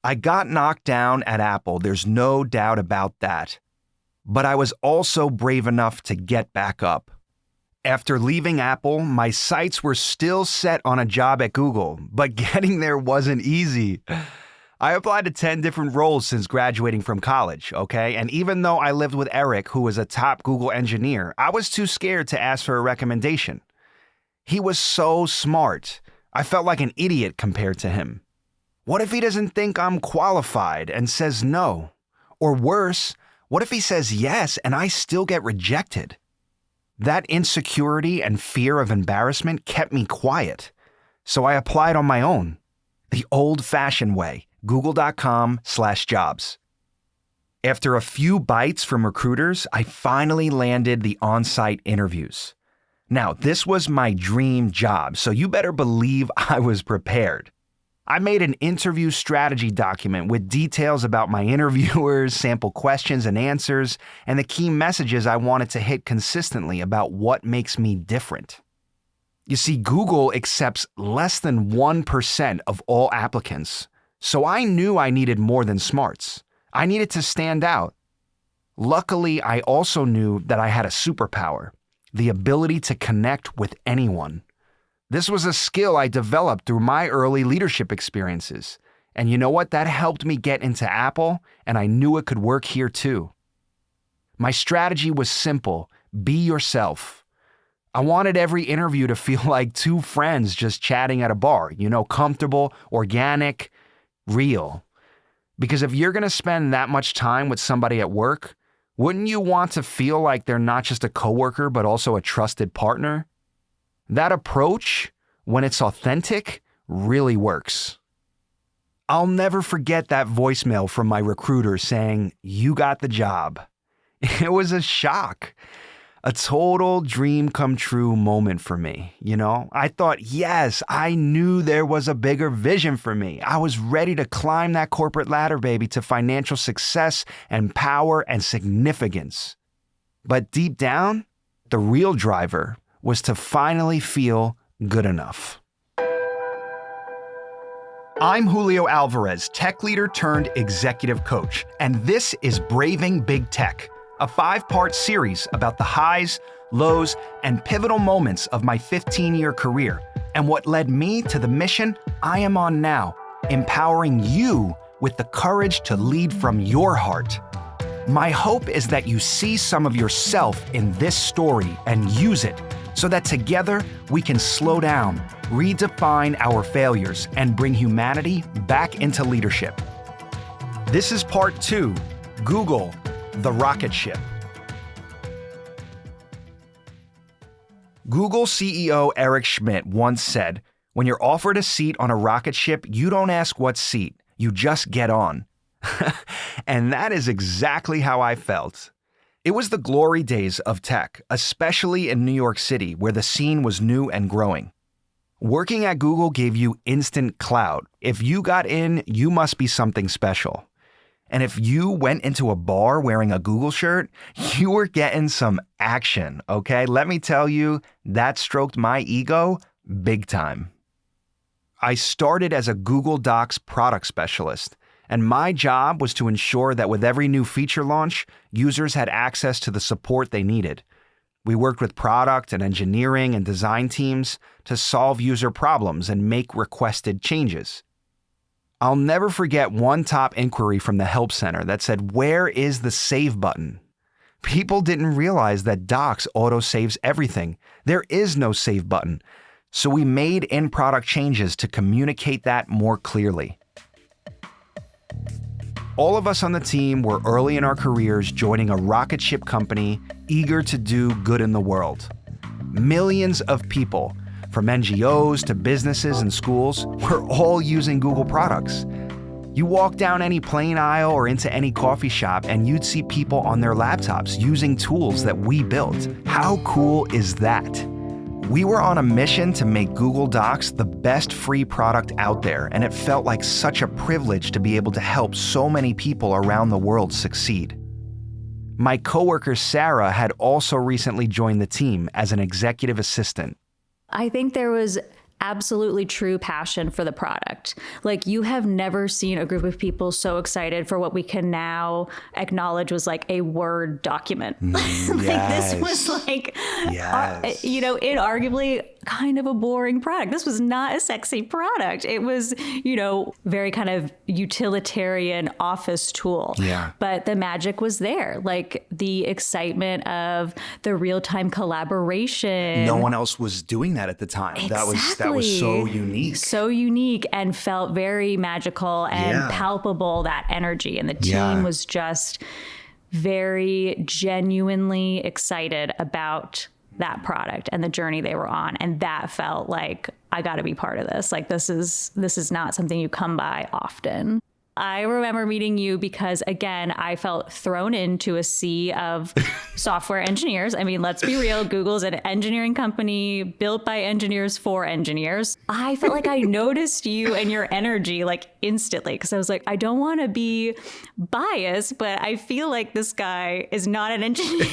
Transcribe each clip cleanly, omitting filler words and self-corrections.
I got knocked down at Apple, there's no doubt about that. But I was also brave enough to get back up. After leaving Apple, my sights were still set on a job at Google, but getting there wasn't easy. I applied to 10 different roles since graduating from college, okay? And even though I lived with Eric, who was a top Google engineer, I was too scared to ask for a recommendation. He was so smart. I felt like an idiot compared to him. What if he doesn't think I'm qualified and says no? Or worse, what if he says yes and I still get rejected? That insecurity and fear of embarrassment kept me quiet. So I applied on my own, the old-fashioned way, google.com/jobs. After a few bites from recruiters, I finally landed the on-site interviews. Now, this was my dream job, so you better believe I was prepared. I made an interview strategy document with details about my interviewers, sample questions and answers, and the key messages I wanted to hit consistently about what makes me different. You see, Google accepts less than 1% of all applicants, so I knew I needed more than smarts. I needed to stand out. Luckily, I also knew that I had a superpower, the ability to connect with anyone. This was a skill I developed through my early leadership experiences. And you know what? That helped me get into Apple, and I knew it could work here too. My strategy was simple: be yourself. I wanted every interview to feel like two friends just chatting at a bar, comfortable, organic, real. Because if you're going to spend that much time with somebody at work, wouldn't you want to feel like they're not just a coworker, but also a trusted partner? That approach, when it's authentic, really works. I'll never forget that voicemail from my recruiter saying, "You got the job." It was a shock. A total dream come true moment for me, I thought, yes, I knew there was a bigger vision for me. I was ready to climb that corporate ladder, baby, to financial success and power and significance. But deep down, the real driver was to finally feel good enough. I'm Julio Alvarez, tech leader turned executive coach, and this is Braving Big Tech, a 5-part series about the highs, lows, and pivotal moments of my 15-year career and what led me to the mission I am on now, empowering you with the courage to lead from your heart. My hope is that you see some of yourself in this story and use it so that together we can slow down, redefine our failures, and bring humanity back into leadership. This is part 2, Google, the rocket ship. Google CEO Eric Schmidt once said, "When you're offered a seat on a rocket ship, you don't ask what seat, you just get on." And that is exactly how I felt. It was the glory days of tech, especially in New York City, where the scene was new and growing. Working at Google gave you instant clout. If you got in, you must be something special. And if you went into a bar wearing a Google shirt, you were getting some action, okay? Let me tell you, that stroked my ego big time. I started as a Google Docs product specialist, and my job was to ensure that with every new feature launch, users had access to the support they needed. We worked with product and engineering and design teams to solve user problems and make requested changes. I'll never forget one top inquiry from the help center that said, "Where is the save button?" People didn't realize that Docs auto-saves everything. There is no save button. So we made in-product changes to communicate that more clearly. All of us on the team were early in our careers joining a rocket ship company eager to do good in the world. Millions of people, from NGOs to businesses and schools, were all using Google products. You walk down any plane aisle or into any coffee shop and you'd see people on their laptops using tools that we built. How cool is that? We were on a mission to make Google Docs the best free product out there, and it felt like such a privilege to be able to help so many people around the world succeed. My coworker Sarah had also recently joined the team as an executive assistant. I think there was absolutely true passion for the product. Like, you have never seen a group of people so excited for what we can now acknowledge was like a Word document. This was like, inarguably kind of a boring product. This was not a sexy product. It was, very kind of utilitarian office tool. Yeah. But the magic was there. Like, the excitement of the real-time collaboration. No one else was doing that at the time. Exactly. That was so unique. So unique, and felt very magical and palpable, that energy. And the team was just very genuinely excited about that product and the journey they were on. And that felt like, I got to be part of this. Like, this is not something you come by often. I remember meeting you because, again, I felt thrown into a sea of software engineers. I mean, let's be real. Google's an engineering company built by engineers for engineers. I felt like I noticed you and your energy like instantly, because I was like, I don't want to be biased, but I feel like this guy is not an engineer.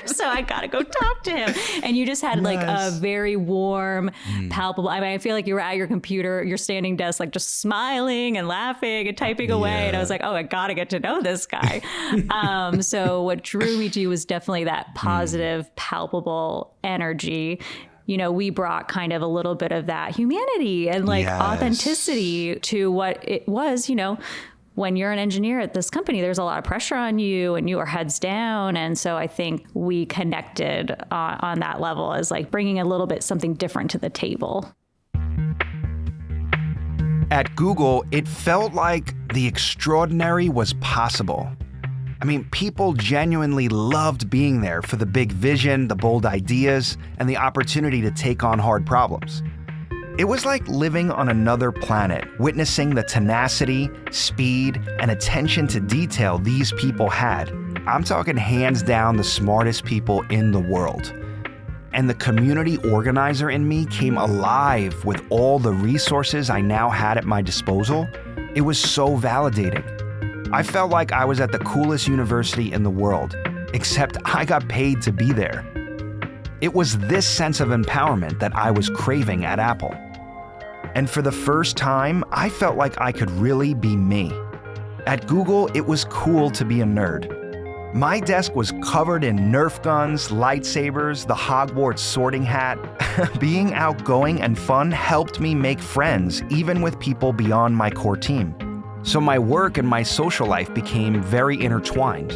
So I got to go talk to him. And you just had like a very warm, palpable, I mean, I feel like you were at your computer, your standing desk, like just smiling and laughing and typing away. And I was like, oh, I got to get to know this guy. So what drew me to you was definitely that positive, palpable energy. We brought kind of a little bit of that humanity and like authenticity to what it was, when you're an engineer at this company, there's a lot of pressure on you and you are heads down. And so I think we connected on that level as like bringing a little bit something different to the table. At Google, it felt like the extraordinary was possible. I mean, people genuinely loved being there for the big vision, the bold ideas, and the opportunity to take on hard problems. It was like living on another planet, witnessing the tenacity, speed, and attention to detail these people had. I'm talking hands down the smartest people in the world. And the community organizer in me came alive with all the resources I now had at my disposal. It was so validating. I felt like I was at the coolest university in the world, except I got paid to be there. It was this sense of empowerment that I was craving at Apple. And for the first time, I felt like I could really be me. At Google, it was cool to be a nerd. My desk was covered in Nerf guns, lightsabers, the Hogwarts sorting hat. Being outgoing and fun helped me make friends, even with people beyond my core team. So my work and my social life became very intertwined.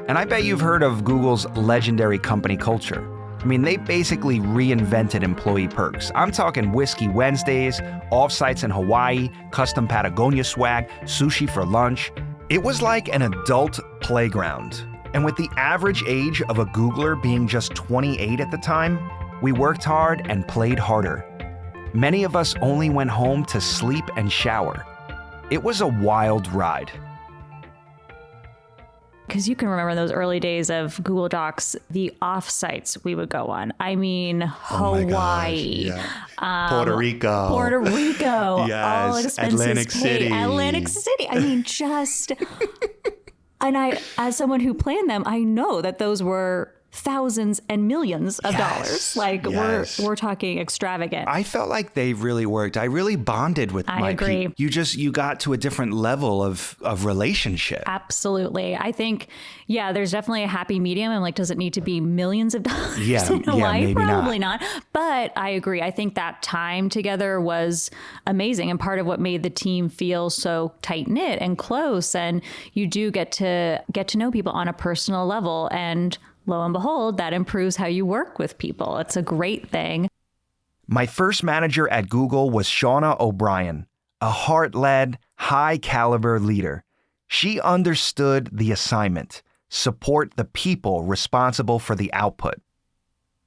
And I bet you've heard of Google's legendary company culture. I mean, they basically reinvented employee perks. I'm talking Whiskey Wednesdays, offsites in Hawaii, custom Patagonia swag, sushi for lunch. It was like an adult playground. And with the average age of a Googler being just 28 at the time, we worked hard and played harder. Many of us only went home to sleep and shower. It was a wild ride. Because you can remember those early days of Google Docs, the offsites we would go on. I mean, Hawaii, Puerto Rico, all expenses Atlantic paid. City. Atlantic City. I mean, just, and I, as someone who planned them, I know that those were thousands and millions of dollars. Like we're talking extravagant. I felt like they really worked. I really bonded with my agree. people. You got to a different level of relationship. Absolutely. I think, there's definitely a happy medium. I'm like, does it need to be millions of dollars in Hawaii? Maybe Probably not. But I agree. I think that time together was amazing and part of what made the team feel so tight knit and close. And you do get to know people on a personal level, and lo and behold, that improves how you work with people. It's a great thing. My first manager at Google was Shauna O'Brien, a heart-led, high-caliber leader. She understood the assignment: support the people responsible for the output.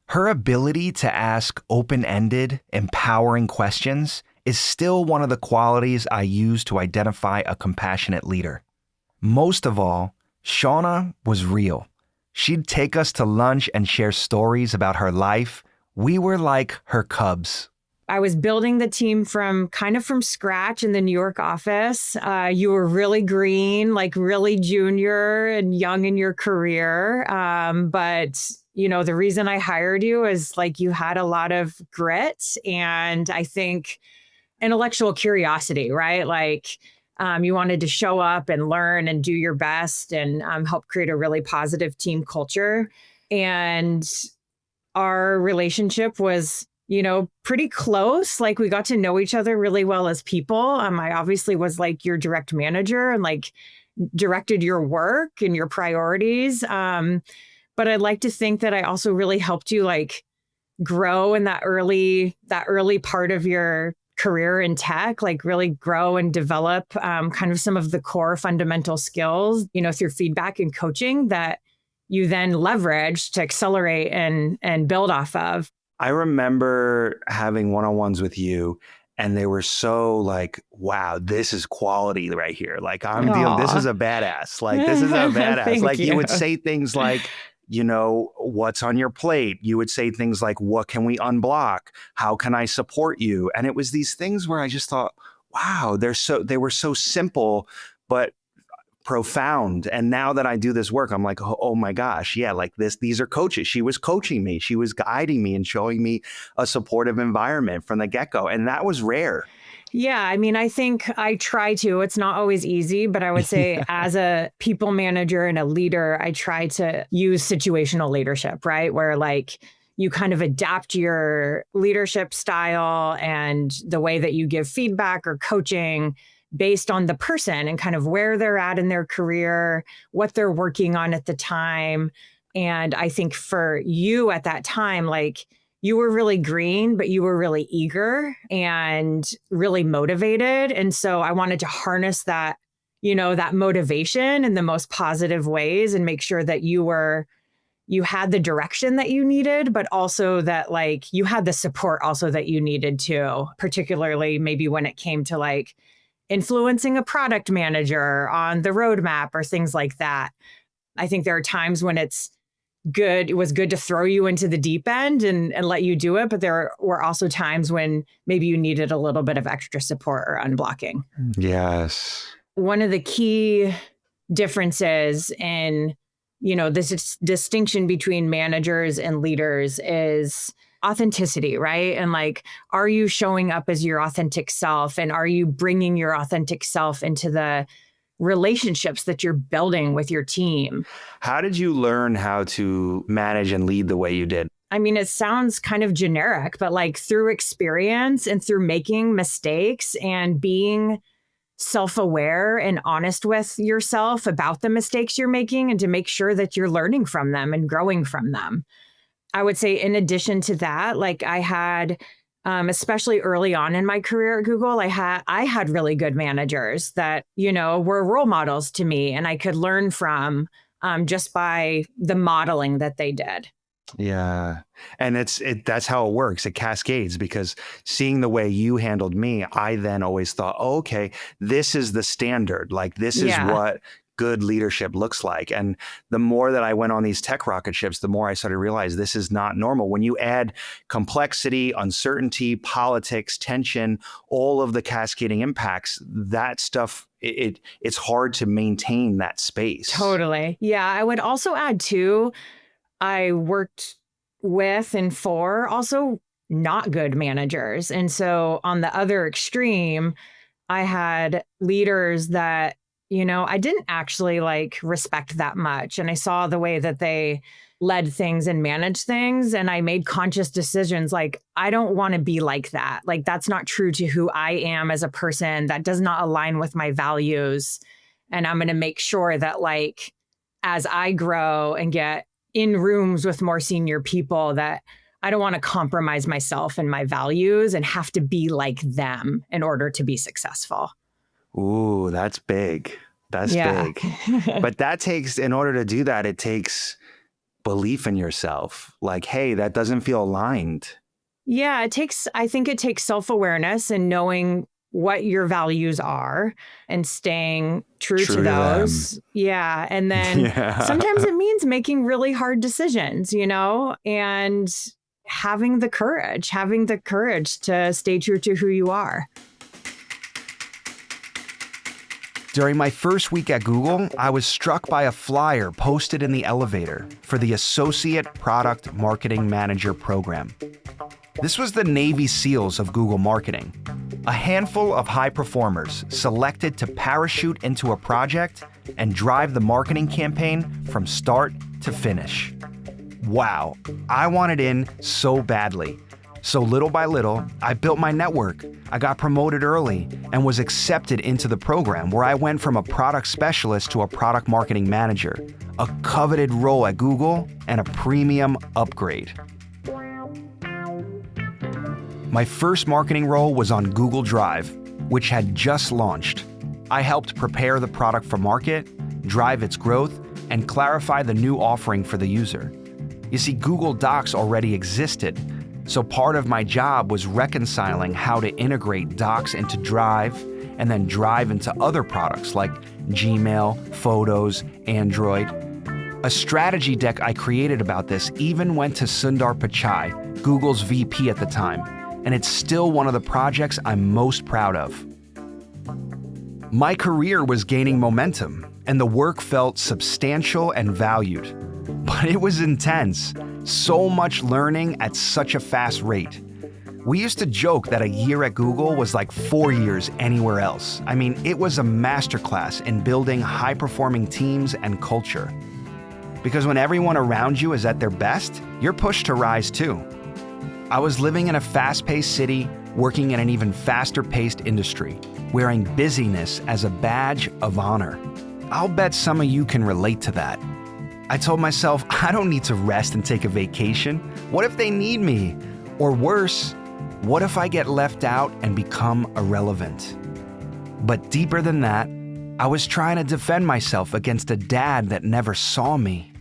Her ability to ask open-ended, empowering questions is still one of the qualities I use to identify a compassionate leader. Most of all, Shauna was real. She'd take us to lunch and share stories about her life. We were like her cubs. I was building the team from scratch in the New York office. You were really green, like really junior and young in your career. But the reason I hired you is like you had a lot of grit and I think intellectual curiosity, right? Like you wanted to show up and learn and do your best and help create a really positive team culture. And our relationship was, pretty close. Like we got to know each other really well as people. I obviously was like your direct manager and like directed your work and your priorities. But I'd like to think that I also really helped you like grow in that early part of your career in tech, like really grow and develop kind of some of the core fundamental skills, through feedback and coaching that you then leverage to accelerate and build off of. I remember having one-on-ones with you and they were so like, wow, this is quality right here. Like this is a badass. Like this is a badass. Like you would say things like, what's on your plate? You would say things like, what can we unblock? How can I support you? And it was these things where I just thought, wow, they were so simple, but profound. And now that I do this work, I'm like, oh my gosh, yeah, like these are coaches. She was coaching me. She was guiding me and showing me a supportive environment from the get-go. And that was rare. Yeah, I mean, I think I try to. It's not always easy, but I would say as a people manager and a leader, I try to use situational leadership, right? Where like you kind of adapt your leadership style and the way that you give feedback or coaching based on the person and kind of where they're at in their career, what they're working on at the time. And I think for you at that time, like you were really green, but you were really eager and really motivated. And so I wanted to harness that, that motivation in the most positive ways and make sure that you had the direction that you needed, but also that like you had the support also that you needed too, particularly maybe when it came to like influencing a product manager on the roadmap or things like that. I think there are times when it was good to throw you into the deep end and let you do it. But there were also times when maybe you needed a little bit of extra support or unblocking. Yes. One of the key differences in, this distinction between managers and leaders is authenticity, right? And like, are you showing up as your authentic self? And are you bringing your authentic self into the relationships that you're building with your team? How did you learn how to manage and lead the way you did? I mean, it sounds kind of generic, but like through experience and through making mistakes and being self-aware and honest with yourself about the mistakes you're making and to make sure that you're learning from them and growing from them. I would say in addition to that, like I had, especially early on in my career at Google, I had really good managers that, were role models to me and I could learn from just by the modeling that they did. Yeah. And that's how it works. It cascades because seeing the way you handled me, I then always thought, oh, okay, this is the standard. Like this is what good leadership looks like. And the more that I went on these tech rocket ships, the more I started to realize this is not normal. When you add complexity, uncertainty, politics, tension, all of the cascading impacts, that stuff, it's hard to maintain that space. Totally. Yeah. I would also add too, I worked with and for also not good managers. And so on the other extreme, I had leaders that, I didn't actually like respect that much. And I saw the way that they led things and managed things. And I made conscious decisions like, I don't want to be like that. Like, that's not true to who I am as a person. That does not align with my values. And I'm going to make sure that like, as I grow and get in rooms with more senior people, that I don't want to compromise myself and my values and have to be like them in order to be successful. Ooh, that's big. That's big. But in order to do that, it takes belief in yourself. Like, hey, that doesn't feel aligned. Yeah, I think it takes self-awareness and knowing what your values are and staying true to those. Yeah. And then sometimes it means making really hard decisions, and having the courage to stay true to who you are. During my first week at Google, I was struck by a flyer posted in the elevator for the Associate Product Marketing Manager program. This was the Navy SEALs of Google marketing, a handful of high performers selected to parachute into a project and drive the marketing campaign from start to finish. Wow, I wanted in so badly. So little by little, I built my network. I got promoted early and was accepted into the program where I went from a product specialist to a product marketing manager, a coveted role at Google and a premium upgrade. My first marketing role was on Google Drive, which had just launched. I helped prepare the product for market, drive its growth, and clarify the new offering for the user. You see, Google Docs already existed, so part of my job was reconciling how to integrate Docs into Drive and then Drive into other products like Gmail, Photos, Android. A strategy deck I created about this even went to Sundar Pichai, Google's VP at the time, and it's still one of the projects I'm most proud of. My career was gaining momentum, and the work felt substantial and valued. But it was intense. So much learning at such a fast rate. We used to joke that a year at Google was like 4 years anywhere else. I mean, it was a masterclass in building high-performing teams and culture. Because when everyone around you is at their best, you're pushed to rise too. I was living in a fast-paced city, working in an even faster-paced industry, wearing busyness as a badge of honor. I'll bet some of you can relate to that. I told myself, I don't need to rest and take a vacation. What if they need me? Or worse, what if I get left out and become irrelevant? But deeper than that, I was trying to defend myself against a dad that never saw me.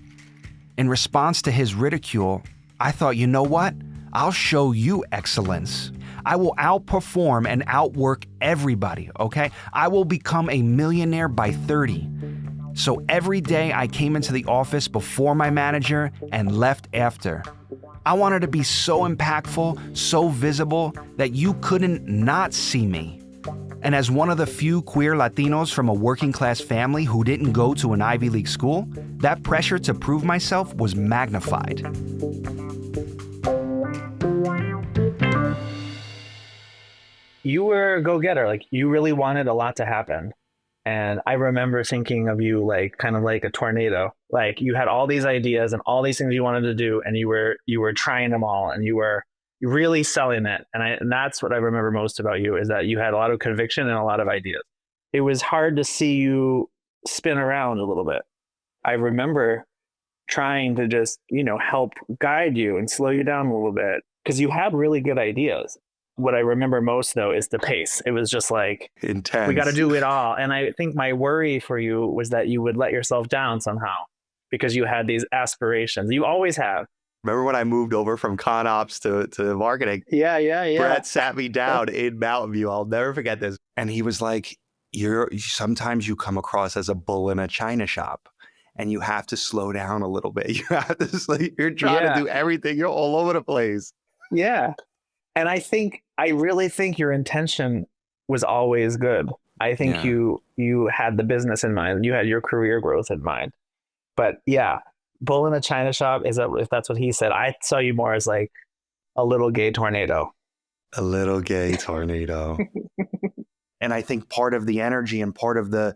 In response to his ridicule, I thought, you know what? I'll show you excellence. I will outperform and outwork everybody, okay? I will become a millionaire by 30. So every day I came into the office before my manager and left after. I wanted to be so impactful, so visible that you couldn't not see me. And as one of the few queer Latinos from a working class family who didn't go to an Ivy League school, that pressure to prove myself was magnified. You were a go-getter. Like, you really wanted a lot to happen. And I remember thinking of you like kind of like a tornado. Like, you had all these ideas and all these things you wanted to do, and you were trying them all, and you were really selling it. And that's what I remember most about you, is that you had a lot of conviction and a lot of ideas. It was hard to see you spin around a little bit. I remember trying to just, help guide you and slow you down a little bit, because you had really good ideas. What I remember most, though, is the pace. It was just like, intense. We got to do it all. And I think my worry for you was that you would let yourself down somehow, because you had these aspirations. You always have. Remember when I moved over from con ops to marketing? Yeah. Brett sat me down in Mountain View. I'll never forget this. And he was like, sometimes you come across as a bull in a china shop, and you have to slow down a little bit. You have to you're trying to do everything. You're all over the place. Yeah. And I really think your intention was always good. I think you had the business in mind. You had your career growth in mind. But yeah, bull in a china shop, if that's what he said. I saw you more as like a little gay tornado. A little gay tornado. And I think part of the energy and part of the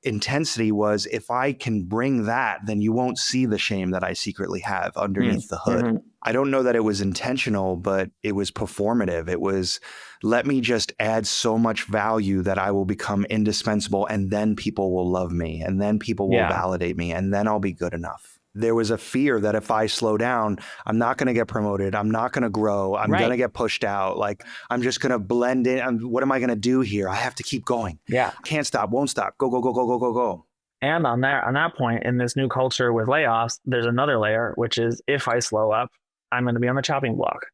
intensity was, if I can bring that, then you won't see the shame that I secretly have underneath the hood. Mm-hmm. I don't know that it was intentional, but it was performative. It was, let me just add so much value that I will become indispensable, and then people will love me, and then people will validate me, and then I'll be good enough. There was a fear that if I slow down, I'm not going to get promoted. I'm not going to grow. I'm going to get pushed out. Like, I'm just going to blend in. What am I going to do here? I have to keep going. Yeah. Can't stop, won't stop. Go, go, go, go, go, go, go. And on that point, in this new culture with layoffs, there's another layer, which is, if I slow up, I'm going to be on the chopping block,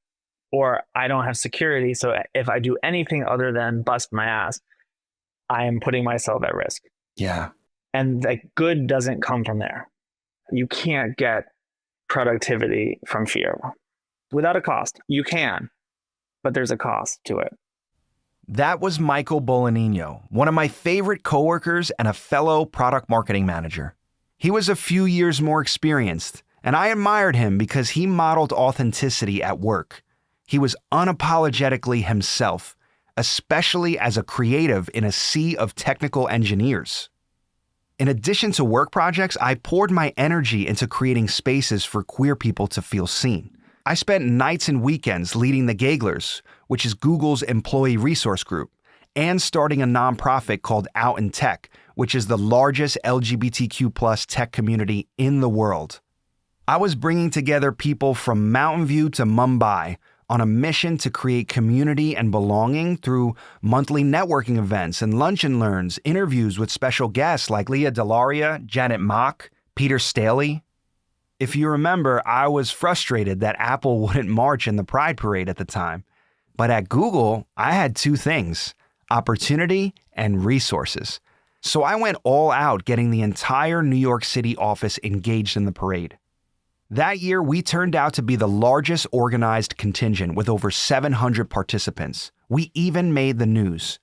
or I don't have security. So if I do anything other than bust my ass, I am putting myself at risk. Yeah. And like, good doesn't come from there. You can't get productivity from fear without a cost. You can, but there's a cost to it. That was Michael Bolognino, one of my favorite coworkers and a fellow product marketing manager. He was a few years more experienced, and I admired him because he modeled authenticity at work. He was unapologetically himself, especially as a creative in a sea of technical engineers. In addition to work projects, I poured my energy into creating spaces for queer people to feel seen. I spent nights and weekends leading the Gaglers, which is Google's employee resource group, and starting a nonprofit called Out in Tech, which is the largest LGBTQ+ tech community in the world. I was bringing together people from Mountain View to Mumbai on a mission to create community and belonging through monthly networking events and lunch and learns, interviews with special guests like Leah Delaria, Janet Mock, Peter Staley. If you remember, I was frustrated that Apple wouldn't march in the Pride Parade at the time. But at Google, I had two things: opportunity and resources. So I went all out getting the entire New York City office engaged in the parade. That year, we turned out to be the largest organized contingent with over 700 participants. We even made the news.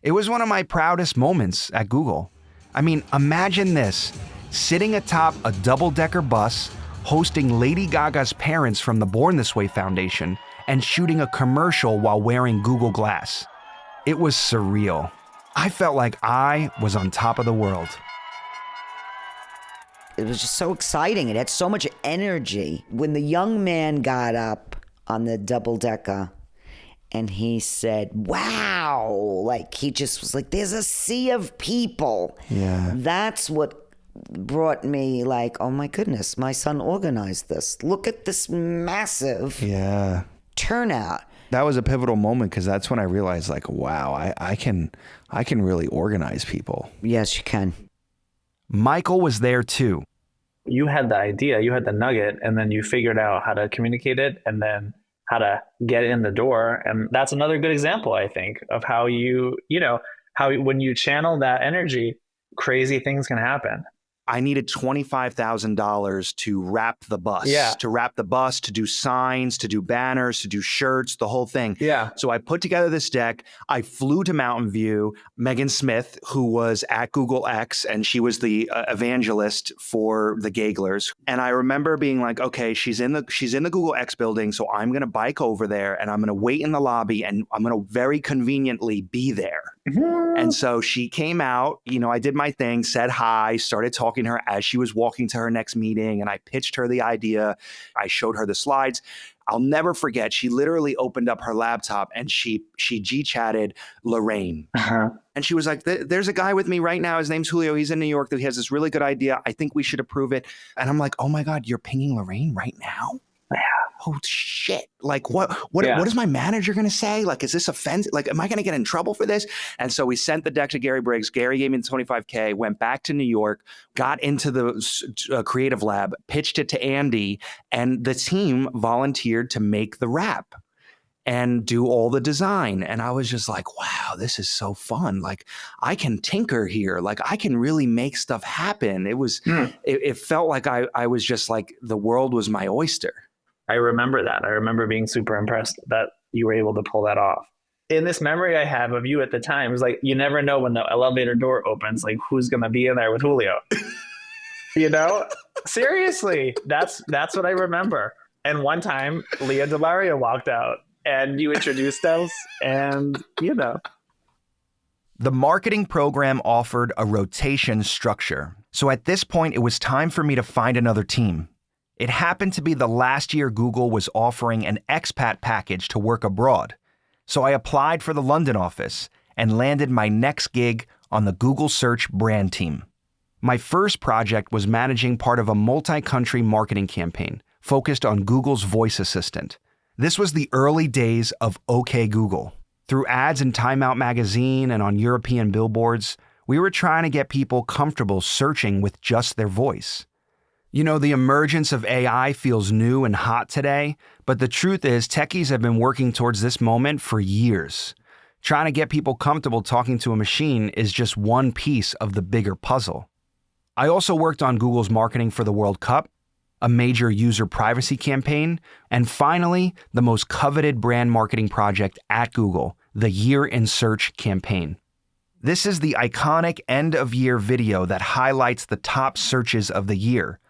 It was one of my proudest moments at Google. I mean, imagine this, sitting atop a double-decker bus, hosting Lady Gaga's parents from the Born This Way Foundation, and shooting a commercial while wearing Google Glass. It was surreal. I felt like I was on top of the world. It was just so exciting. It had so much energy. When the young man got up on the double decker and he said, wow, like he just was like, there's a sea of people. Yeah. That's what brought me like, oh my goodness, my son organized this. Look at this massive turnout. That was a pivotal moment because that's when I realized like, wow, I can really organize people. Yes, you can. Michael was there too. You had the idea, you had the nugget, and then you figured out how to communicate it and then how to get it in the door. And that's another good example, I think, of how how when you channel that energy, crazy things can happen. I needed $25,000 to wrap the bus, to do signs, to do banners, to do shirts, the whole thing. Yeah. So I put together this deck. I flew to Mountain View. Megan Smith, who was at Google X, and she was the evangelist for the Gaglers. And I remember being like, okay, she's in the Google X building. So I'm going to bike over there and I'm going to wait in the lobby and I'm going to very conveniently be there. Mm-hmm. And so she came out, I did my thing, said hi, started talking to her as she was walking to her next meeting. And I pitched her the idea. I showed her the slides. I'll never forget. She literally opened up her laptop and she G-chatted Lorraine. Uh-huh. And she was like, there's a guy with me right now. His name's Julio. He's in New York. He has this really good idea. I think we should approve it. And I'm like, oh my God, you're pinging Lorraine right now? Yeah. Oh shit. Like what is my manager going to say? Like, is this offensive? Like, am I going to get in trouble for this? And so we sent the deck to Gary Briggs. Gary gave me the $25K, went back to New York, got into the creative lab, pitched it to Andy, and the team volunteered to make the wrap and do all the design. And I was just like, wow, this is so fun. Like I can tinker here. Like I can really make stuff happen. It was, it felt like I was just like, the world was my oyster. I remember that. I remember being super impressed that you were able to pull that off. In this memory I have of you at the time, it was like, you never know when the elevator door opens, like who's going to be in there with Julio, seriously, that's what I remember. And one time Leah Delaria walked out and you introduced us and, The marketing program offered a rotation structure. So at this point, it was time for me to find another team. It happened to be the last year Google was offering an expat package to work abroad. So I applied for the London office and landed my next gig on the Google Search brand team. My first project was managing part of a multi-country marketing campaign focused on Google's voice assistant. This was the early days of OK Google. Through ads in Time Out magazine and on European billboards, we were trying to get people comfortable searching with just their voice. The emergence of AI feels new and hot today, but the truth is techies have been working towards this moment for years. Trying to get people comfortable talking to a machine is just one piece of the bigger puzzle. I also worked on Google's marketing for the World Cup, a major user privacy campaign, and finally, the most coveted brand marketing project at Google, the Year in Search campaign. This is the iconic end-of-year video that highlights the top searches of the year,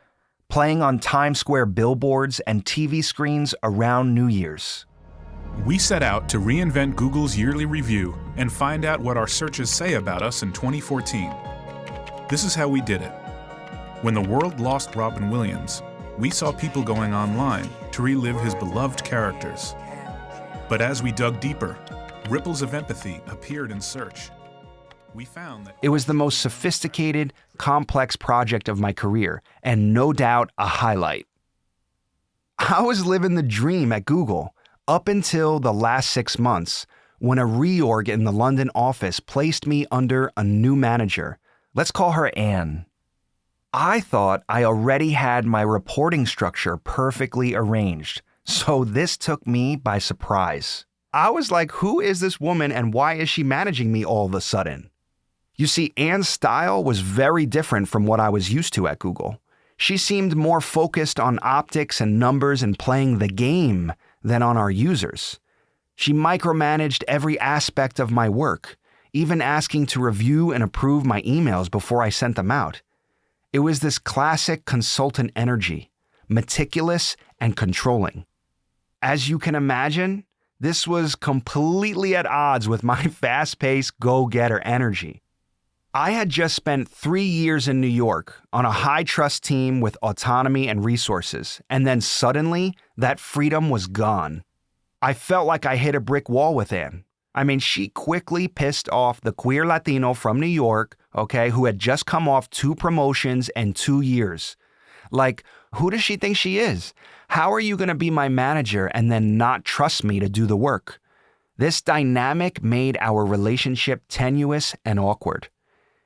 playing on Times Square billboards and TV screens around New Year's. We set out to reinvent Google's yearly review and find out what our searches say about us in 2014. This is how we did it. When the world lost Robin Williams, we saw people going online to relive his beloved characters. But as we dug deeper, ripples of empathy appeared in search. We found that it was the most sophisticated, complex project of my career, and no doubt a highlight. I was living the dream at Google up until the last 6 months, when a reorg in the London office placed me under a new manager. Let's call her Anne. I thought I already had my reporting structure perfectly arranged, so this took me by surprise. I was like, who is this woman and why is she managing me all of a sudden? You see, Anne's style was very different from what I was used to at Google. She seemed more focused on optics and numbers and playing the game than on our users. She micromanaged every aspect of my work, even asking to review and approve my emails before I sent them out. It was this classic consultant energy, meticulous and controlling. As you can imagine, this was completely at odds with my fast-paced, go-getter energy. I had just spent 3 years in New York on a high-trust team with autonomy and resources, and then suddenly, that freedom was gone. I felt like I hit a brick wall with Anne. I mean, she quickly pissed off the queer Latino from New York, okay, who had just come off 2 promotions in 2 years. Like, who does she think she is? How are you going to be my manager and then not trust me to do the work? This dynamic made our relationship tenuous and awkward.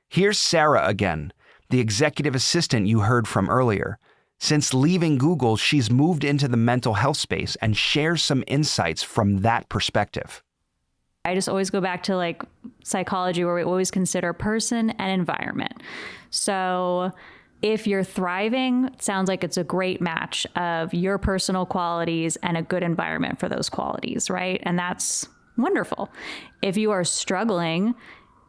Here's Sarah again, the executive assistant you heard from earlier. Since leaving Google, she's moved into the mental health space and shares some insights from that perspective. I just always go back to like psychology, where we always consider person and environment. So if you're thriving, it sounds like it's a great match of your personal qualities and a good environment for those qualities, right? And that's wonderful. If you are struggling,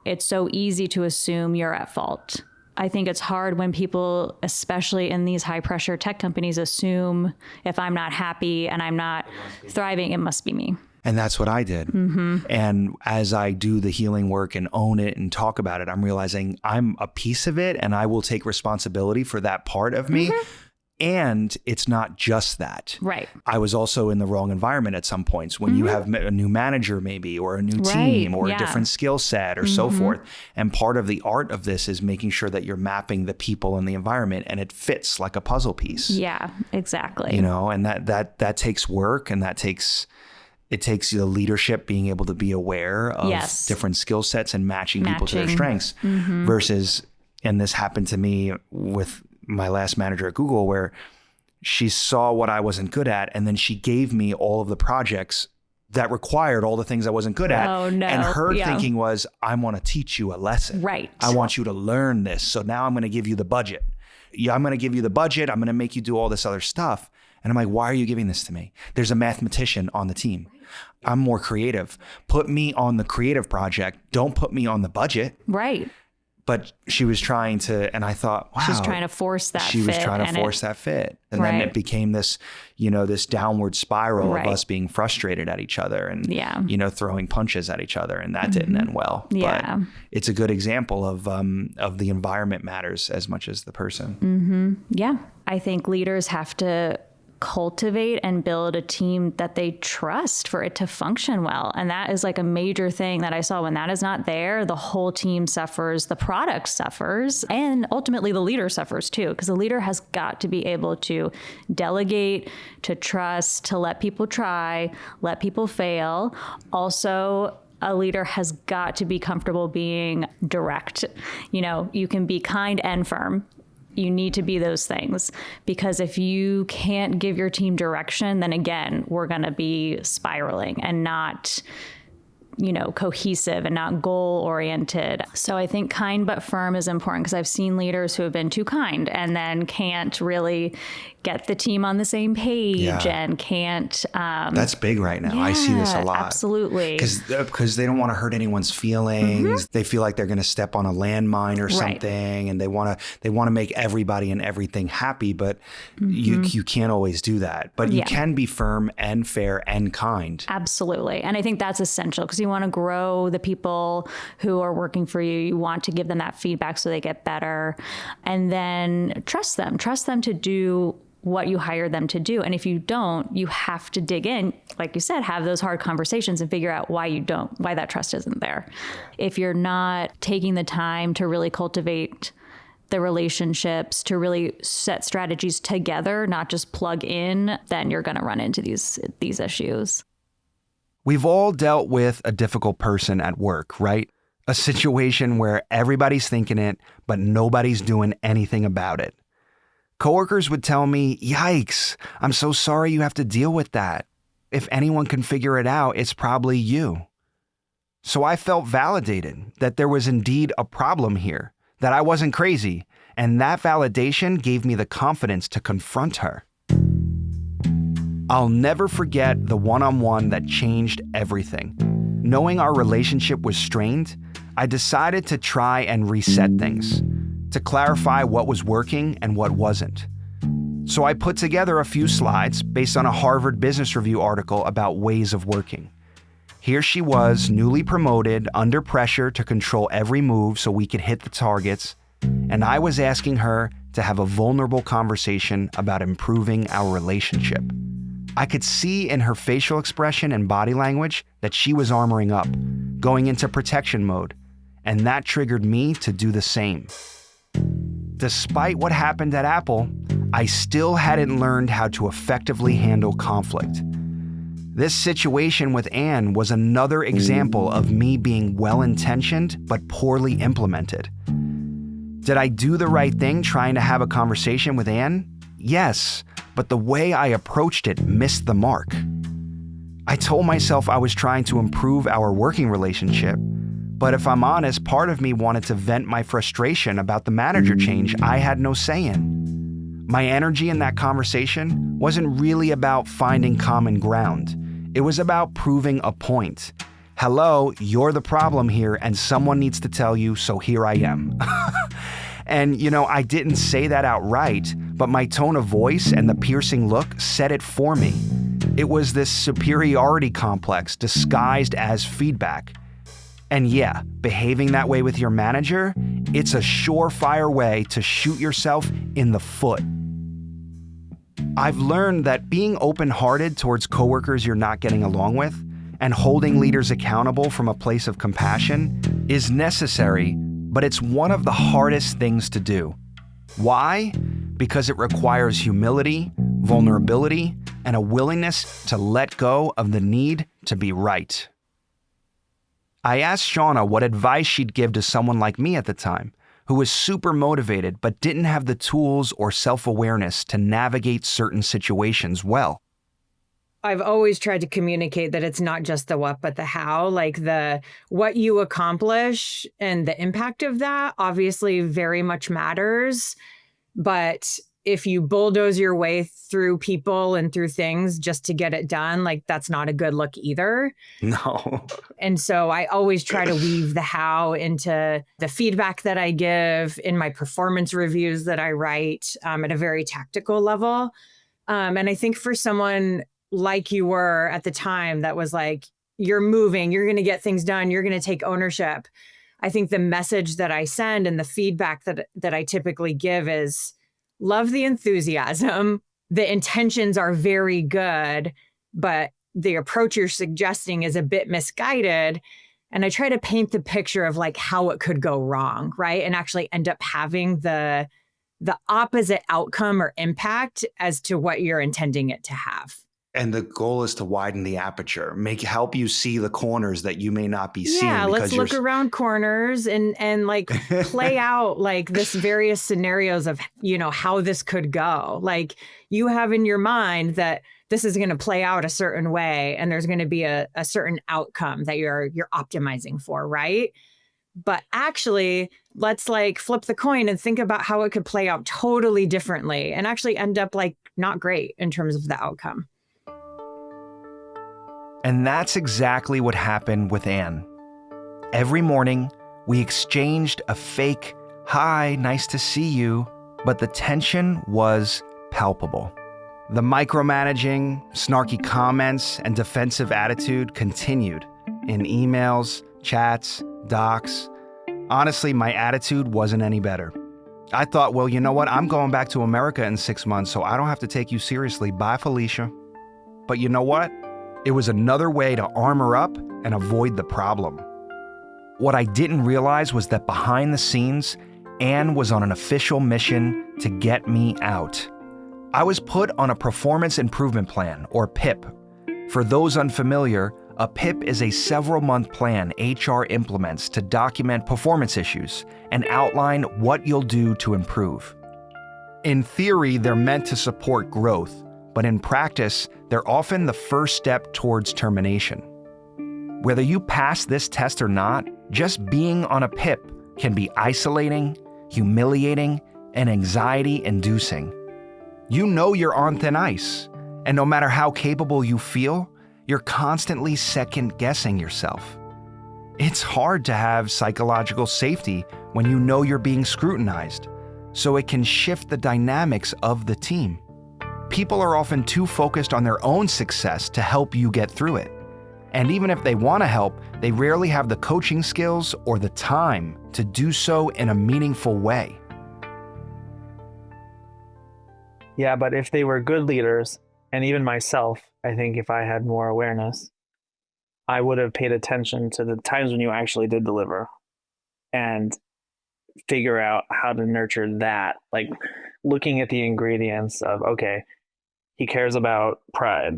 it's so easy to assume you're at fault. I think it's hard when people, especially in these high pressure tech companies, assume if I'm not happy and I'm not thriving, it must be me. And that's what I did. Mm-hmm. And as I do the healing work and own it and talk about it, I'm realizing I'm a piece of it and I will take responsibility for that part of me. Mm-hmm. And it's not just that. Right. I was also in the wrong environment at some points when you have a new manager maybe, or a new team, or a different skill set or so forth. And part of the art of this is making sure that you're mapping the people and the environment and it fits like a puzzle piece. Yeah, exactly. You know, and that takes work, and it takes the leadership being able to be aware of different skill sets and matching people to their strengths versus, and this happened to me with my last manager at Google, where she saw what I wasn't good at, and then she gave me all of the projects that required all the things I wasn't good at. Oh, no. And her thinking was, I want to teach you a lesson. Right. I want you to learn this. So now I'm going to give you the budget. Yeah, I'm going to give you the budget. I'm going to make you do all this other stuff. And I'm like, why are you giving this to me? There's a mathematician on the team. I'm more creative. Put me on the creative project. Don't put me on the budget. Right. But she was trying to, and I thought, wow. She's trying to force that fit. She was trying to force that fit. And then it became this, this downward spiral of us being frustrated at each other and, throwing punches at each other. And that didn't end well. Yeah. But it's a good example of the environment matters as much as the person. Mm-hmm. Yeah. I think leaders have to cultivate and build a team that they trust for it to function well. And that is like a major thing that I saw. When that is not there, the whole team suffers, the product suffers, and ultimately the leader suffers too, because the leader has got to be able to delegate, to trust, to let people try, let people fail. Also, a leader has got to be comfortable being direct. You can be kind and firm. You need to be those things, because if you can't give your team direction, then again, we're going to be spiraling and not cohesive and not goal oriented. So I think kind but firm is important, because I've seen leaders who have been too kind and then can't really get the team on the same page and can't. That's big right now. I see this a lot. Absolutely. Because they don't want to hurt anyone's feelings. They feel like they're going to step on a landmine or something, and they want to make everybody and everything happy. But you can't always do that. But you can be firm and fair and kind. Absolutely. And I think that's essential, because you want to grow the people who are working for you. You want to give them that feedback so they get better, and then trust them to do what you hired them to do. And if you don't, you have to dig in, like you said, have those hard conversations and figure out why that trust isn't there. If you're not taking the time to really cultivate the relationships, to really set strategies together, not just plug in, then you're going to run into these issues. We've all dealt with a difficult person at work, right? A situation where everybody's thinking it, but nobody's doing anything about it. Coworkers would tell me, "Yikes, I'm so sorry you have to deal with that. If anyone can figure it out, it's probably you." So I felt validated that there was indeed a problem here, that I wasn't crazy, and that validation gave me the confidence to confront her. I'll never forget the one-on-one that changed everything. Knowing our relationship was strained, I decided to try and reset things, to clarify what was working and what wasn't. So I put together a few slides based on a Harvard Business Review article about ways of working. Here she was, newly promoted, under pressure to control every move so we could hit the targets, and I was asking her to have a vulnerable conversation about improving our relationship. I could see in her facial expression and body language that she was armoring up, going into protection mode, and that triggered me to do the same. Despite what happened at Apple, I still hadn't learned how to effectively handle conflict. This situation with Anne was another example of me being well-intentioned but poorly implemented. Did I do the right thing trying to have a conversation with Anne? Yes, but the way I approached it missed the mark. I told myself I was trying to improve our working relationship, but if I'm honest, part of me wanted to vent my frustration about the manager change I had no say in. My energy in that conversation wasn't really about finding common ground. It was about proving a point. Hello, you're the problem here, and someone needs to tell you, so here I am. And, I didn't say that outright, but my tone of voice and the piercing look said it for me. It was this superiority complex disguised as feedback. And yeah, behaving that way with your manager, it's a surefire way to shoot yourself in the foot. I've learned that being open-hearted towards coworkers you're not getting along with and holding leaders accountable from a place of compassion is necessary, but it's one of the hardest things to do. Why? Because it requires humility, vulnerability, and a willingness to let go of the need to be right. I asked Shauna what advice she'd give to someone like me at the time, who was super motivated but didn't have the tools or self-awareness to navigate certain situations well. I've always tried to communicate that it's not just the what, but the how, like the what you accomplish and the impact of that obviously very much matters. But if you bulldoze your way through people and through things just to get it done, like that's not a good look either. No. And so I always try to weave the how into the feedback that I give in my performance reviews that I write at a very tactical level. And I think for someone like you were at the time that was like, you're moving, you're going to get things done, you're going to take ownership. I think the message that I send and the feedback that I typically give is love the enthusiasm. The intentions are very good, but the approach you're suggesting is a bit misguided. And I try to paint the picture of like how it could go wrong, right? And actually end up having the opposite outcome or impact as to what you're intending it to have. And the goal is to widen the aperture, help you see the corners that you may not be seeing. Yeah, let's look around corners and like play out like this various scenarios of, how this could go. Like you have in your mind that this is going to play out a certain way and there's going to be a certain outcome that you're optimizing for, right? But actually, let's like flip the coin and think about how it could play out totally differently and actually end up like not great in terms of the outcome. And that's exactly what happened with Anne. Every morning, we exchanged a fake, "Hi, nice to see you," but the tension was palpable. The micromanaging, snarky comments, and defensive attitude continued in emails, chats, docs. Honestly, my attitude wasn't any better. I thought, well, you know what? I'm going back to America in 6 months, so I don't have to take you seriously. Bye, Felicia. But you know what? It was another way to armor up and avoid the problem. What I didn't realize was that behind the scenes, Anne was on an official mission to get me out. I was put on a performance improvement plan, or PIP. For those unfamiliar, a PIP is a several-month plan HR implements to document performance issues and outline what you'll do to improve. In theory, they're meant to support growth, but in practice, they're often the first step towards termination. Whether you pass this test or not, just being on a PIP can be isolating, humiliating, and anxiety-inducing. You know you're on thin ice, and no matter how capable you feel, you're constantly second-guessing yourself. It's hard to have psychological safety when you know you're being scrutinized, so it can shift the dynamics of the team. People are often too focused on their own success to help you get through it. And even if they want to help, they rarely have the coaching skills or the time to do so in a meaningful way. Yeah, but if they were good leaders, and even myself, I think if I had more awareness, I would have paid attention to the times when you actually did deliver and figure out how to nurture that. Like looking at the ingredients of, okay, he cares about pride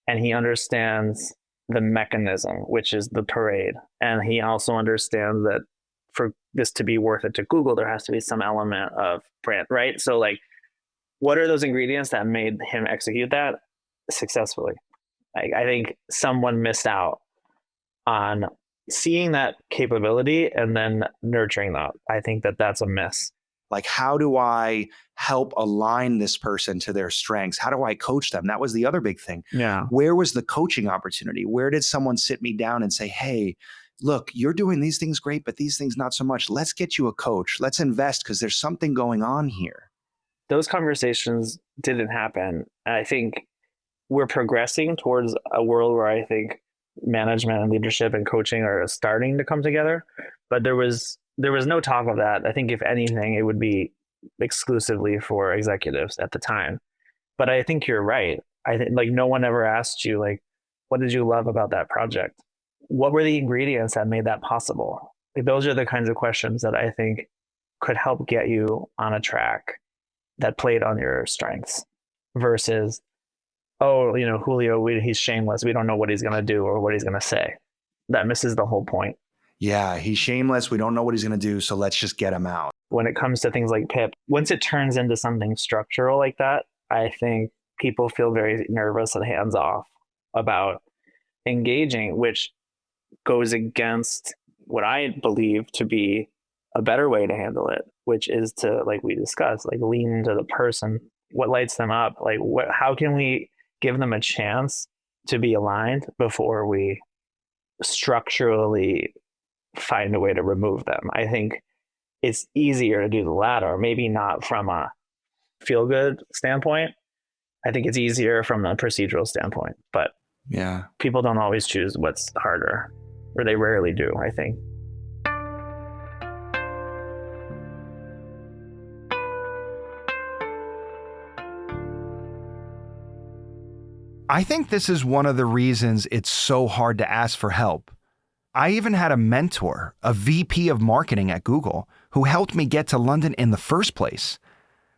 and he understands the mechanism, which is the parade. And he also understands that for this to be worth it to Google, there has to be some element of brand, right? So like, what are those ingredients that made him execute that successfully? Like, I think someone missed out on seeing that capability and then nurturing that. I think that that's a miss. Like, how do I help align this person to their strengths? How do I coach them? That was the other big thing. Yeah. Where was the coaching opportunity? Where did someone sit me down and say, hey, look, you're doing these things great, but these things not so much. Let's get you a coach. Let's invest because there's something going on here. Those conversations didn't happen. I think we're progressing towards a world where I think management and leadership and coaching are starting to come together, but there was no talk of that. I think if anything, it would be exclusively for executives at the time. But I think you're right. I think like no one ever asked you, like, what did you love about that project? What were the ingredients that made that possible? Like, those are the kinds of questions that I think could help get you on a track that played on your strengths versus, oh, you know, Julio, he's shameless. We don't know what he's going to do or what he's going to say. That misses the whole point. Yeah, he's shameless. We don't know what he's going to do. So let's just get him out. When it comes to things like PIP, once it turns into something structural like that, I think people feel very nervous and hands off about engaging, which goes against what I believe to be a better way to handle it, which is to, like we discussed, like lean into the person, what lights them up, like how can we give them a chance to be aligned before we structurally find a way to remove them. I think it's easier to do the latter, maybe not from a feel good standpoint. I think it's easier from a procedural standpoint, but yeah, people don't always choose what's harder, or they rarely do, I think. I think this is one of the reasons it's so hard to ask for help. I even had a mentor, a VP of marketing at Google, who helped me get to London in the first place.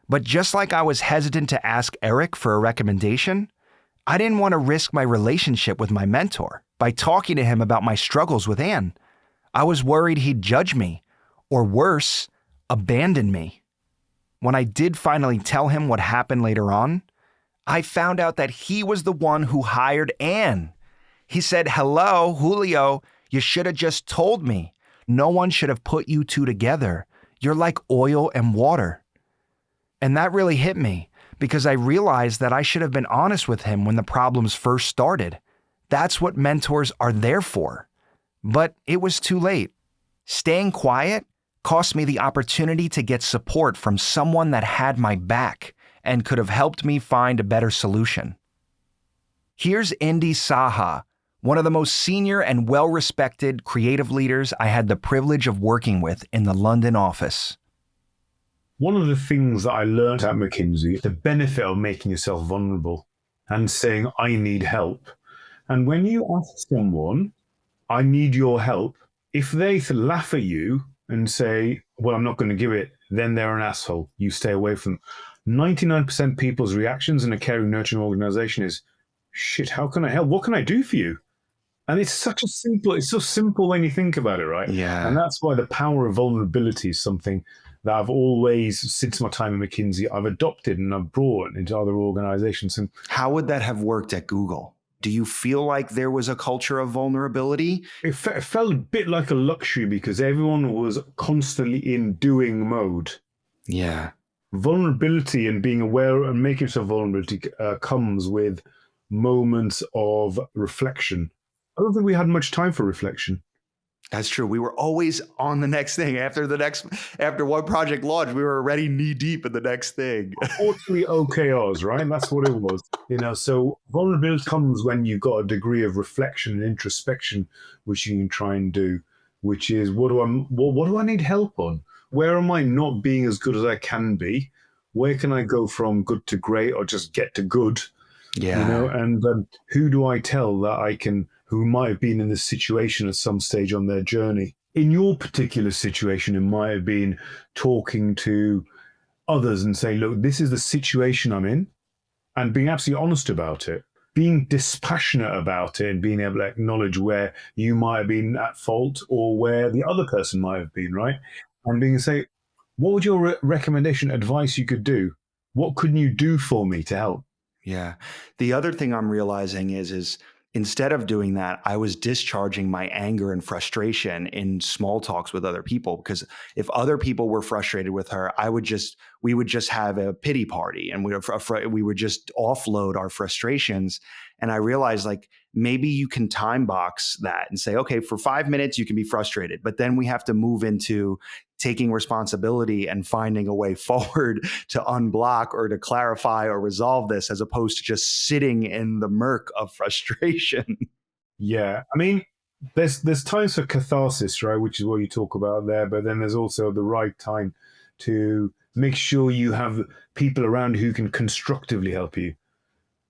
But just like I was hesitant to ask Eric for a recommendation, I didn't want to risk my relationship with my mentor by talking to him about my struggles with Anne. I was worried he'd judge me, or worse, abandon me. When I did finally tell him what happened later on, I found out that he was the one who hired Anne. He said, "Hello, Julio, you should have just told me. No one should have put you two together. You're like oil and water." And that really hit me because I realized that I should have been honest with him when the problems first started. That's what mentors are there for. But it was too late. Staying quiet cost me the opportunity to get support from someone that had my back and could have helped me find a better solution. Here's Indy Saha, one of the most senior and well-respected creative leaders I had the privilege of working with in the London office. One of the things that I learned at McKinsey, the benefit of making yourself vulnerable and saying, I need help. And when you ask someone, I need your help, if they laugh at you and say, well, I'm not going to give it, then they're an asshole. You stay away from them. 99% people's reactions in a caring, nurturing organization is, shit, how can I help? What can I do for you? And it's so simple when you think about it, right? Yeah. And that's why the power of vulnerability is something that I've always, since my time at McKinsey, I've adopted and I've brought into other organizations. And how would that have worked at Google? Do you feel like there was a culture of vulnerability? It felt a bit like a luxury because everyone was constantly in doing mode. Yeah. Vulnerability and being aware and making yourself vulnerability comes with moments of reflection. I don't think we had much time for reflection. That's true. We were always on the next thing. After one project launched, we were already knee deep in the next thing. Unfortunately, OKRs, right? That's what it was. So vulnerability comes when you've got a degree of reflection and introspection, which you can try and do, which is what do I need help on? Where am I not being as good as I can be? Where can I go from good to great or just get to good? Yeah. And who do I tell that I can, who might have been in this situation at some stage on their journey? In your particular situation, it might have been talking to others and saying, look, this is the situation I'm in, and being absolutely honest about it, being dispassionate about it and being able to acknowledge where you might have been at fault or where the other person might have been, right? And being say, what would your recommendation, advice you could do? What couldn't you do for me to help? Yeah. The other thing I'm realizing is instead of doing that, I was discharging my anger and frustration in small talks with other people, because if other people were frustrated with her, we would just have a pity party and we would just offload our frustrations. And I realized, like, maybe you can time box that and say, okay, for 5 minutes, you can be frustrated, but then we have to move into taking responsibility and finding a way forward to unblock or to clarify or resolve this, as opposed to just sitting in the murk of frustration. Yeah. I mean, there's times for catharsis, right? Which is what you talk about there. But then there's also the right time to make sure you have people around who can constructively help you.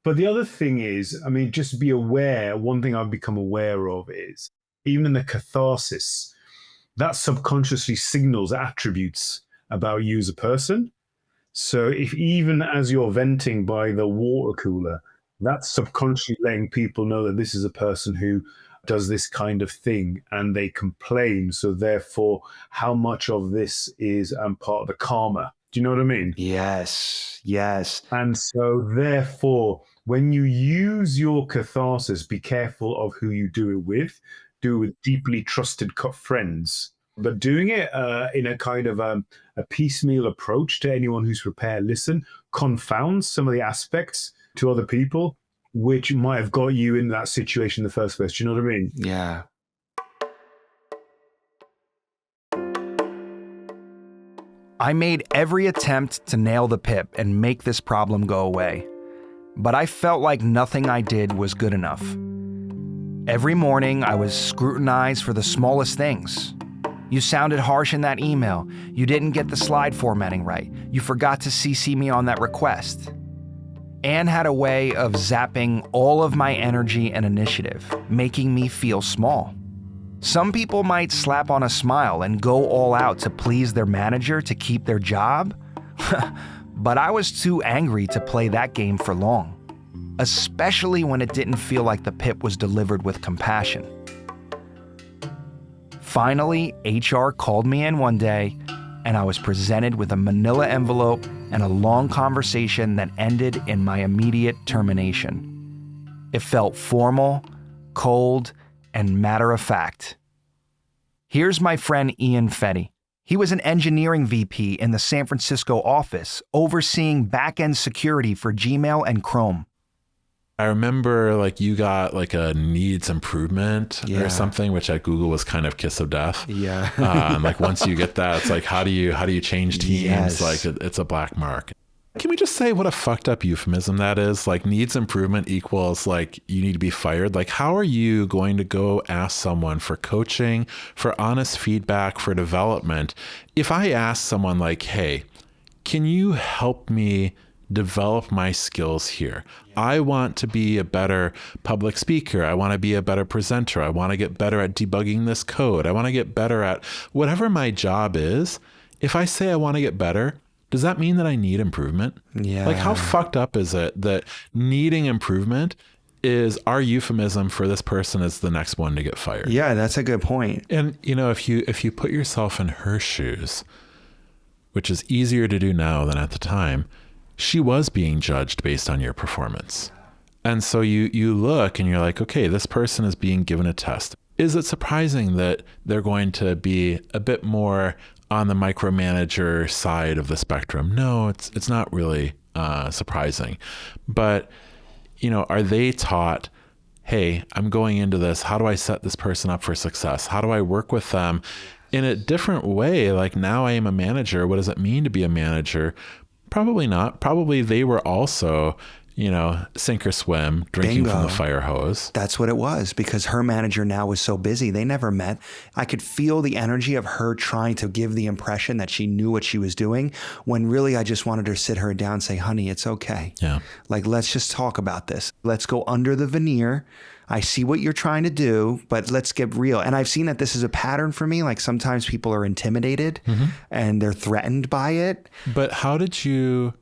But the other thing is, I mean, just be aware. One thing I've become aware of is even in the catharsis, that subconsciously signals attributes about you as a person. So if even as you're venting by the water cooler, that's subconsciously letting people know that this is a person who does this kind of thing and they complain. So therefore, how much of this is part of the karma? Do you know what I mean? Yes, yes. And so therefore, when you use your catharsis, be careful of who you do it with. Do it with deeply trusted friends. But doing it in a kind of a piecemeal approach to anyone who's prepared, listen, confounds some of the aspects to other people, which might have got you in that situation in the first place. Do you know what I mean? Yeah. I made every attempt to nail the PIP and make this problem go away, but I felt like nothing I did was good enough. Every morning, I was scrutinized for the smallest things. You sounded harsh in that email. You didn't get the slide formatting right. You forgot to CC me on that request. Anne had a way of zapping all of my energy and initiative, making me feel small. Some people might slap on a smile and go all out to please their manager to keep their job, but I was too angry to play that game for long, especially when it didn't feel like the PIP was delivered with compassion. Finally, HR called me in one day and I was presented with a manila envelope and a long conversation that ended in my immediate termination. It felt formal, cold, and matter-of-fact. Here's my friend Ian Fetty. He was an engineering VP in the San Francisco office, overseeing back-end security for Gmail and Chrome. I remember like you got like a needs improvement or something, which at Google was kind of kiss of death. Yeah. And like once you get that, it's like, how do you change teams? Yes. Like it's a black mark. Can we just say what a fucked up euphemism that is? Like needs improvement equals like you need to be fired. Like how are you going to go ask someone for coaching, for honest feedback, for development? If I ask someone like, hey, can you help me develop my skills here? I want to be a better public speaker. I want to be a better presenter. I want to get better at debugging this code. I want to get better at whatever my job is. If I say I want to get better, does that mean that I need improvement? Yeah. Like how fucked up is it that needing improvement is our euphemism for this person is the next one to get fired? Yeah, that's a good point. And you know, if you put yourself in her shoes, which is easier to do now than at the time, she was being judged based on your performance. And so you look and you're like, okay, this person is being given a test. Is it surprising that they're going to be a bit more on the micromanager side of the spectrum? No, it's not really surprising. But, you know, are they taught, hey, I'm going into this, how do I set this person up for success? How do I work with them in a different way? Like now I am a manager. What does it mean to be a manager? Probably not. Probably they were also, you know, sink or swim, drinking Bingo. from the fire hose. That's what it was, because her manager now was so busy. They never met. I could feel the energy of her trying to give the impression that she knew what she was doing, when really I just wanted her to sit her down and say, honey, it's okay. Yeah. Like, let's just talk about this. Let's go under the veneer. I see what you're trying to do, but let's get real. And I've seen that this is a pattern for me. Like sometimes people are intimidated and they're threatened by it. But how did you,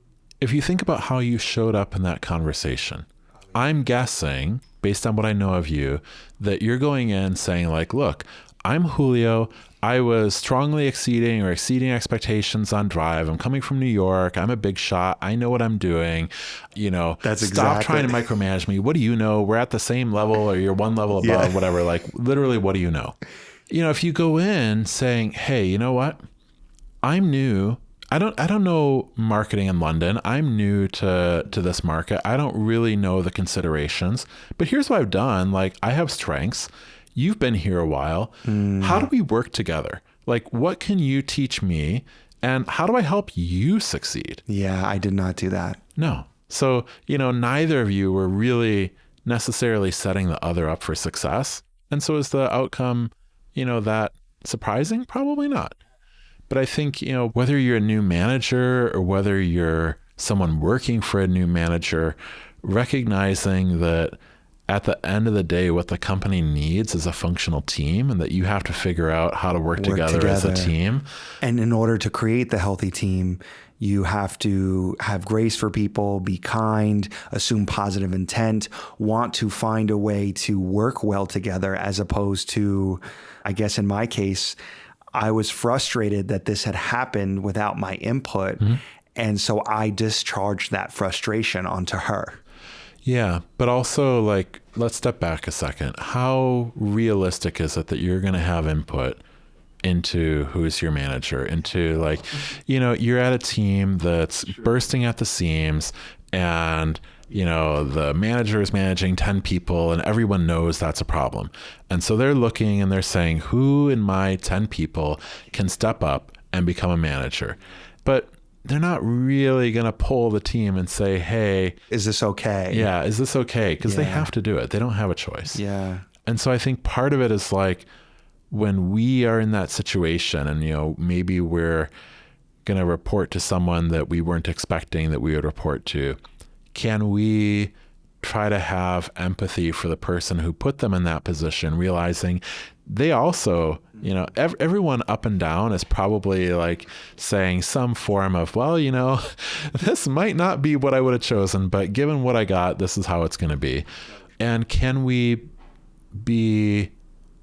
if you think about how you showed up in that conversation, I'm guessing, based on what I know of you, that you're going in saying like, look, I'm Julio. I was strongly exceeding expectations on Drive. I'm coming from New York. I'm a big shot. I know what I'm doing. You know, stop trying to micromanage me. What do you know? We're at the same level or you're one level above, whatever. Like literally, what do you know? You know, if you go in saying, hey, you know what? I'm new. I don't know marketing in London. I'm new to this market. I don't really know the considerations, but here's what I've done. Like I have strengths. You've been here a while. How do we work together? Like, what can you teach me? And how do I help you succeed? Yeah, I did not do that. No. So, you know, neither of you were really necessarily setting the other up for success. And so is the outcome, you know, that surprising? Probably not. But I think, you know, whether you're a new manager or whether you're someone working for a new manager, recognizing that at the end of the day, what the company needs is a functional team, and that you have to figure out how to work together as a team. And in order to create the healthy team, you have to have grace for people, be kind, assume positive intent, want to find a way to work well together, as opposed to, I guess in my case, I was frustrated that this had happened without my input. And so I discharged that frustration onto her. Yeah, but also like, let's step back a second. How realistic is it that you're going to have input into who's your manager, into like, you know, you're at a team that's bursting at the seams and, you know, the manager is managing 10 people and everyone knows that's a problem. And so they're looking and they're saying, who in my 10 people can step up and become a manager? But they're not really going to pull the team and say, hey, is this okay? Yeah, is this okay? Because they have to do it. They don't have a choice. Yeah. And so I think part of it is like, when we are in that situation and, you know, maybe we're going to report to someone that we weren't expecting that we would report to, can we try to have empathy for the person who put them in that position, realizing they also, you know, everyone up and down is probably like saying some form of, well, you know, this might not be what I would have chosen, but given what I got, this is how it's going to be. And can we be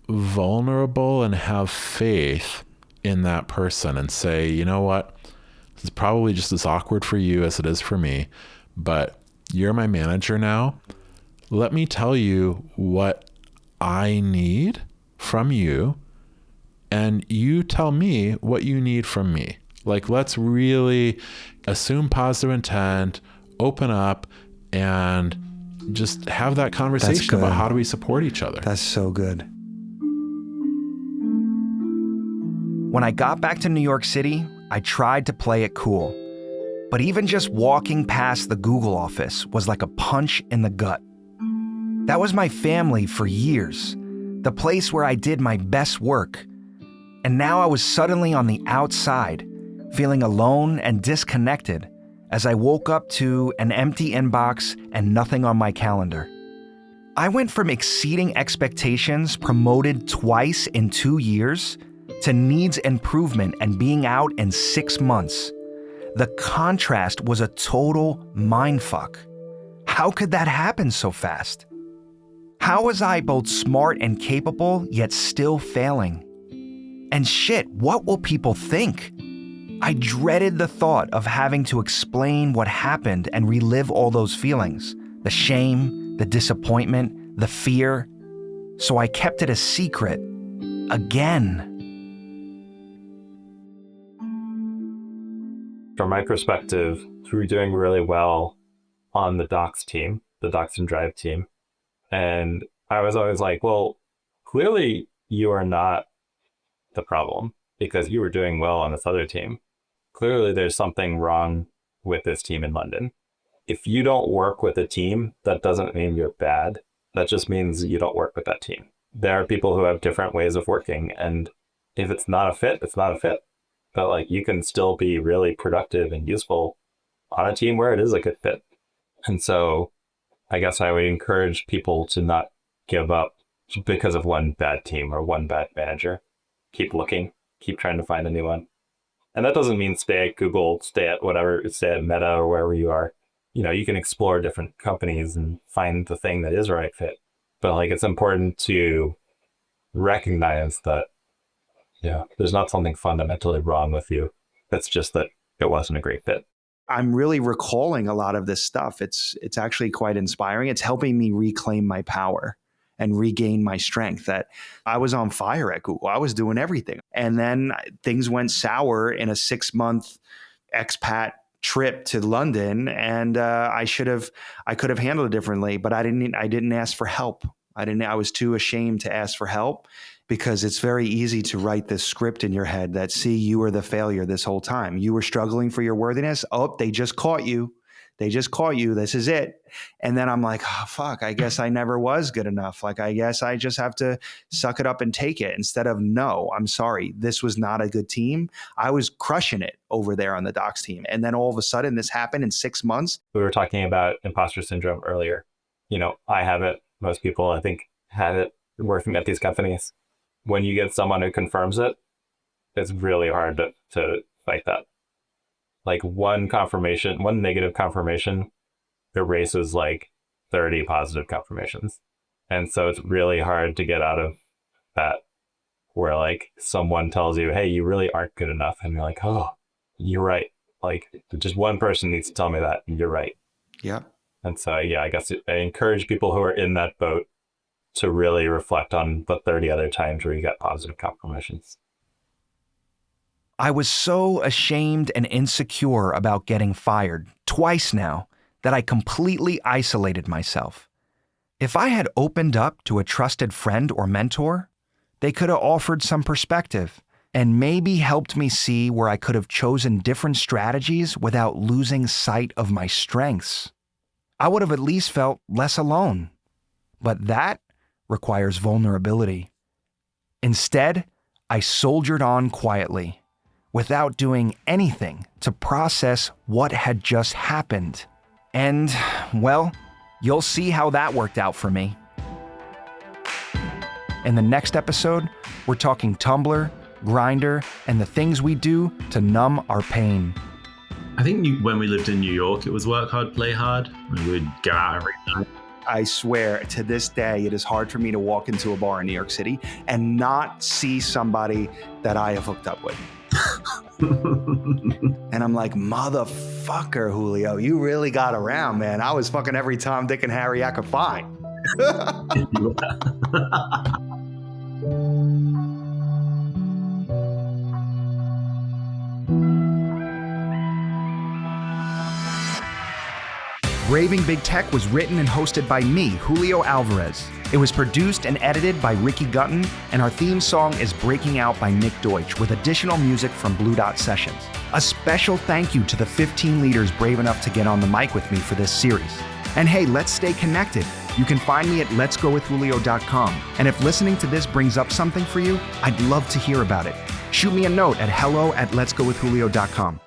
vulnerable and have faith in that person and say, you know what, this is probably just as awkward for you as it is for me, but you're my manager now. Let me tell you what I need from you, and you tell me what you need from me. Like, let's really assume positive intent, open up, and just have that conversation about how do we support each other. That's so good. When I got back to New York City, I tried to play it cool. But even just walking past the Google office was like a punch in the gut. That was my family for years, the place where I did my best work. And now I was suddenly on the outside, feeling alone and disconnected as I woke up to an empty inbox and nothing on my calendar. I went from exceeding expectations, promoted twice in 2 years, to needs improvement and being out in 6 months. The contrast was a total mindfuck. How could that happen so fast? How was I both smart and capable, yet still failing? And shit, what will people think? I dreaded the thought of having to explain what happened and relive all those feelings. The shame, the disappointment, the fear. So I kept it a secret. Again. From my perspective, we were doing really well on the docs team, the docs and drive team. And I was always like, well, clearly you are not the problem because you were doing well on this other team. Clearly there's something wrong with this team in London. If you don't work with a team, that doesn't mean you're bad. That just means you don't work with that team. There are people who have different ways of working. And if it's not a fit, it's not a fit. But like you can still be really productive and useful on a team where it is a good fit. And so I guess I would encourage people to not give up because of one bad team or one bad manager. Keep looking, keep trying to find a new one. And that doesn't mean stay at Google, stay at whatever, stay at Meta or wherever you are. You know, you can explore different companies and find the thing that is a right fit. But like it's important to recognize that there's not something fundamentally wrong with you. It's just that it wasn't a great fit. I'm really recalling a lot of this stuff. It's actually quite inspiring. It's helping me reclaim my power and regain my strength. That I was on fire at Google. I was doing everything. And then things went sour in a 6-month expat trip to London. And I could have handled it differently, but I didn't ask for help. I was too ashamed to ask for help. Because it's very easy to write this script in your head that, see, you were the failure this whole time. You were struggling for your worthiness. Oh, they just caught you. This is it. And then I'm like, oh, fuck, I guess I never was good enough. Like, I guess I just have to suck it up and take it instead of, no, I'm sorry. This was not a good team. I was crushing it over there on the docs team. And then all of a sudden this happened in 6 months. We were talking about imposter syndrome earlier. You know, I have it. Most people, I think, have it working at these companies. When you get someone who confirms it, it's really hard to fight that. Like one negative confirmation erases like 30 positive confirmations. And so it's really hard to get out of that where like someone tells you, hey, you really aren't good enough. And you're like, oh, you're right. Like just one person needs to tell me that, and you're right. Yeah. And so, I guess I encourage people who are in that boat to really reflect on the 30 other times where you got positive confirmations. I was so ashamed and insecure about getting fired twice now that I completely isolated myself. If I had opened up to a trusted friend or mentor, they could have offered some perspective and maybe helped me see where I could have chosen different strategies without losing sight of my strengths. I would have at least felt less alone. But that requires vulnerability. Instead, I soldiered on quietly, without doing anything to process what had just happened. And, well, you'll see how that worked out for me. In the next episode, we're talking Tumblr, Grindr, and the things we do to numb our pain. I think when we lived in New York, it was work hard, play hard. We'd go out every night. I swear to this day, it is hard for me to walk into a bar in New York City and not see somebody that I have hooked up with. And I'm like, motherfucker, Julio, you really got around, man. I was fucking every Tom, Dick, and Harry I could find. Braving Big Tech was written and hosted by me, Julio Alvarez. It was produced and edited by Rikki Gunton, and our theme song is Breaking Out by Nick Deutsch, with additional music from Blue Dot Sessions. A special thank you to the 15 leaders brave enough to get on the mic with me for this series. And hey, let's stay connected. You can find me at letsgowithjulio.com. And if listening to this brings up something for you, I'd love to hear about it. Shoot me a note at hello@letsgowithjulio.com.